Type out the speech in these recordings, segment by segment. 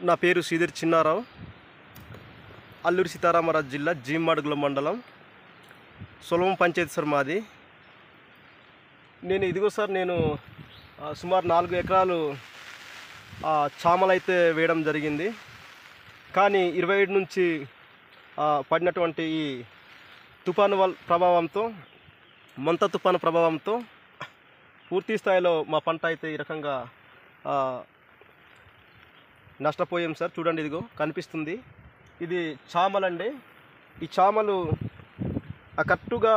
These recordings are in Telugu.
నా పేరు శ్రీధర్ చిన్నారావు, అల్లూరి సీతారామరాజు జిల్లా జీమ్మడుగుల మండలం సొలవం పంచాయతీ సార్ మాది. నేను సుమారు 4 ఎకరాలు చామలు అయితే వేయడం జరిగింది. కానీ 27 నుంచి పడినటువంటి ఈ తుఫాను ప్రభావంతో, మంత తుఫాను ప్రభావంతో పూర్తి స్థాయిలో మా పంట అయితే ఈ రకంగా నష్టపోయాం సార్. చూడండి, ఇదిగో కనిపిస్తుంది, ఇది చామలండి. ఈ చామలు కరెక్టుగా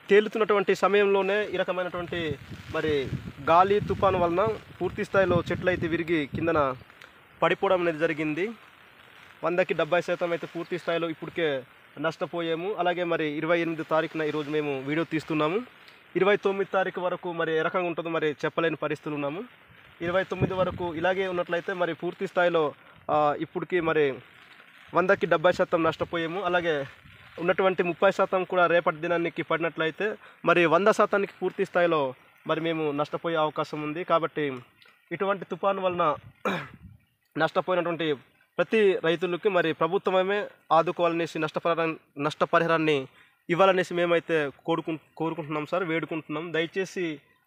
తేలుతున్నటువంటి సమయంలోనే ఈ రకమైనటువంటి మరి గాలి తుఫాను వలన పూర్తి స్థాయిలో చెట్లు అయితే విరిగి కిందన పడిపోవడం అనేది జరిగింది. 100కి 70% అయితే పూర్తి స్థాయిలో ఇప్పటికే నష్టపోయాము. అలాగే మరి 28 తారీఖున ఈరోజు మేము వీడియో తీస్తున్నాము. 29 తారీఖు వరకు మరి ఏ రకంగా ఉంటుందో మరి చెప్పలేని పరిస్థితులు ఉన్నాము. 29 వరకు ఇలాగే ఉన్నట్లయితే మరి పూర్తి స్థాయిలో ఇప్పటికి మరి 100కి 70% నష్టపోయాము. అలాగే ఉన్నటువంటి 30% కూడా రేపటి దినానికి పడినట్లయితే మరి 100%కి పూర్తి స్థాయిలో మరి మేము నష్టపోయే అవకాశం ఉంది. కాబట్టి ఇటువంటి తుఫాను వలన నష్టపోయినటువంటి ప్రతి రైతులకి మరి ప్రభుత్వమే ఆదుకోవాలనేసి నష్టపరిహారాన్ని ఇవ్వాలనేసి మేమైతే కోరుకుంటున్నాం సార్, వేడుకుంటున్నాం. దయచేసి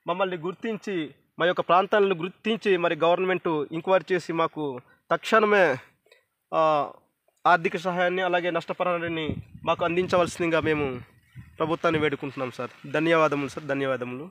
మమ్మల్ని గుర్తించి, మా యొక్క ప్రాంతాలను గుర్తించి మరి గవర్నమెంట్ ఎంక్వైరీ చేసి మాకు తక్షణమే ఆర్థిక సహాయాన్ని అలాగే నష్టపరిహారాన్ని మాకు అందించవలసిందిగా మేము ప్రభుత్వాన్ని వేడుకుంటున్నాం సార్. ధన్యవాదములు సార్, ధన్యవాదములు.